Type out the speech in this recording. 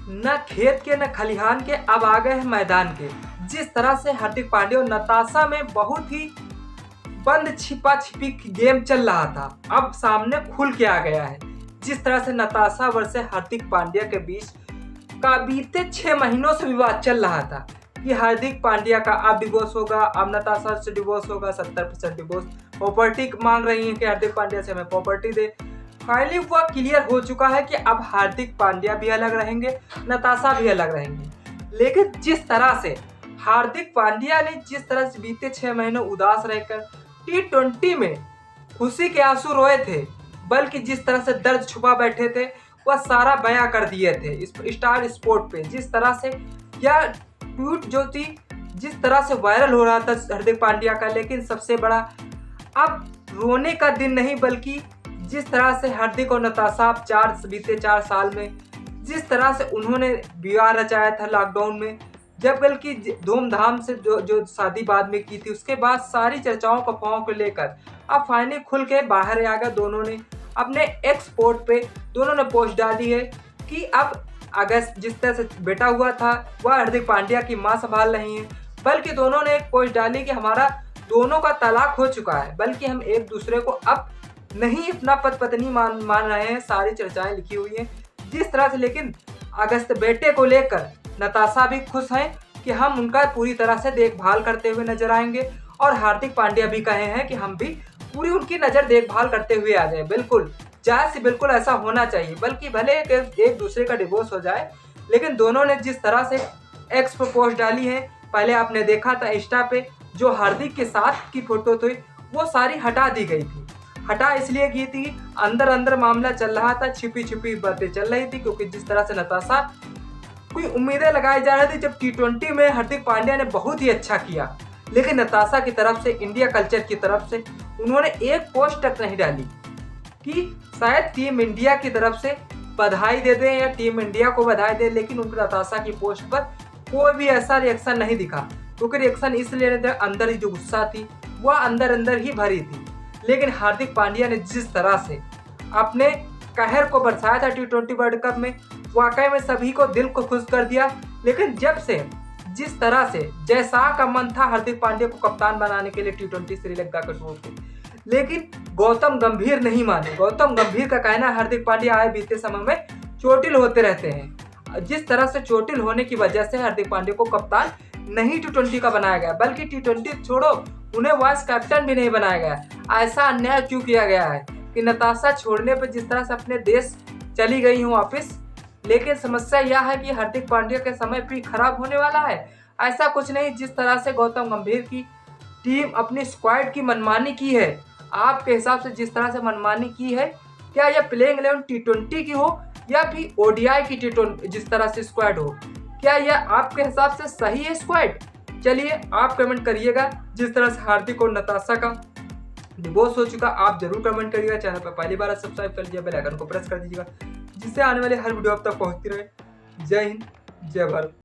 न खेत के न खलिहान के, अब आ गए हैं मैदान के। जिस तरह से हार्दिक पांड्या और नताशा में बहुत ही बंद छिपा छिपी गेम चल रहा था, अब सामने खुल के आ गया है। जिस तरह से नताशा वर्सेस हार्दिक पांड्या के बीच का बीते 6 महीनों से विवाद चल रहा था कि हार्दिक पांड्या का अब डिवोर्स होगा, अब नताशा से डिवोर्स होगा, 70% डिवोर्स, प्रॉपर्टी मांग रही है कि हार्दिक पांड्या से हमें प्रॉपर्टी दे। फाइनली वह क्लियर हो चुका है कि अब हार्दिक पांड्या भी अलग रहेंगे, नताशा भी अलग रहेंगे। लेकिन जिस तरह से हार्दिक पांड्या ने जिस तरह से बीते 6 महीने उदास रहकर T20 में खुशी के आंसू रोए थे, बल्कि जिस तरह से दर्द छुपा बैठे थे वह सारा बयां कर दिए थे स्टार स्पोर्ट पे। जिस तरह से यह ट्वीट जो थी जिस तरह से वायरल हो रहा था हार्दिक पांड्या का, लेकिन सबसे बड़ा अब रोने का दिन नहीं, बल्कि जिस तरह से हार्दिक और नताशा बीते 4 साल में जिस तरह से उन्होंने विवाह रचाया था लॉकडाउन में, जब बल्कि धूमधाम से जो शादी बाद में की थी, उसके बाद सारी चर्चाओं को पांव को लेकर अब फाइनली खुल के बाहर आ गया। दोनों ने अपने एक्स पोर्ट पे दोनों ने पोस्ट डाली है कि अब अगस्त जिस तरह से बेटा हुआ था वह हार्दिक पांड्या की मां संभाल रही हैं, बल्कि दोनों ने एक पोस्ट डाली कि हमारा दोनों का तलाक हो चुका है, बल्कि हम एक दूसरे को अब नहीं अपना पति पत्नी मान रहे हैं। सारी चर्चाएं लिखी हुई हैं जिस तरह से। लेकिन अगस्त बेटे को लेकर नताशा भी खुश हैं कि हम उनका पूरी तरह से देखभाल करते हुए नजर आएंगे, और हार्दिक पांड्या भी कहे हैं कि हम भी पूरी उनकी नज़र देखभाल करते हुए आ जाए। बिल्कुल जायज़ से बिल्कुल ऐसा होना चाहिए, बल्कि भले एक दूसरे का डिवोर्स हो जाए, लेकिन दोनों ने जिस तरह से एक्स पर पोस्ट डाली है, पहले आपने देखा था इंस्टा पे जो हार्दिक के साथ की फोटो थी वो सारी हटा दी गई थी। हटा इसलिए की थी, अंदर अंदर मामला चल रहा था, छिपी छिपी बातें चल रही थी, क्योंकि जिस तरह से नताशा कोई उम्मीदें लगाई जा रही थी। जब T20 में हार्दिक पांड्या ने बहुत ही अच्छा किया, लेकिन नताशा की तरफ से, इंडिया कल्चर की तरफ से उन्होंने एक पोस्ट तक नहीं डाली कि शायद टीम इंडिया की तरफ से बधाई दे दें या टीम इंडिया को बधाई दें, लेकिन उनकी नताशा की पोस्ट पर कोई भी ऐसा रिएक्शन नहीं दिखा, क्योंकि रिएक्शन इसलिए अंदर ही जो गुस्सा थी वह अंदर अंदर ही भरी थी। लेकिन हार्दिक पांड्या ने जिस तरह से अपने कहर को बरसाया था T20 वर्ल्ड कप में, वाकई में सभी को दिल को खुश कर दिया। लेकिन जब से जिस तरह से जैसा का मन था हार्दिक पांड्या को कप्तान बनाने के लिए T20 श्रीलंका के टूर पे, लेकिन गौतम गंभीर नहीं माने। गौतम गंभीर का कहना है हार्दिक पांड्या आए बीते समय में चोटिल होते रहते हैं। जिस तरह से चोटिल होने की वजह से हार्दिक पांड्या को कप्तान नहीं T20 का बनाया गया, बल्कि T20 छोड़ो उन्हें वाइस कैप्टन भी नहीं बनाया गया। ऐसा अन्याय क्यों किया गया है कि नताशा छोड़ने पर जिस तरह से अपने देश चली गई हूँ वापिस, लेकिन समस्या यह है कि हार्दिक पांड्या के समय भी खराब होने वाला है। ऐसा कुछ नहीं, जिस तरह से गौतम गंभीर की टीम अपनी स्क्वाड की मनमानी की है, आपके हिसाब से जिस तरह से मनमानी की है, क्या यह प्लेइंग 11 T20 की हो या फिर ODI की T20 जिस तरह से स्क्वाड हो, क्या यह आपके हिसाब से सही है स्क्वाड? चलिए आप कमेंट करिएगा। जिस तरह से हार्दिक और नताशा का डिवोर्स हो चुका, आप जरूर कमेंट करिएगा। चैनल पर पहली बार सब्सक्राइब कर लीजिए, बेल आइकन को प्रेस कर दीजिएगा, जिससे आने वाले हर वीडियो आप तक पहुंचती रहे। जय हिंद, जय भारत।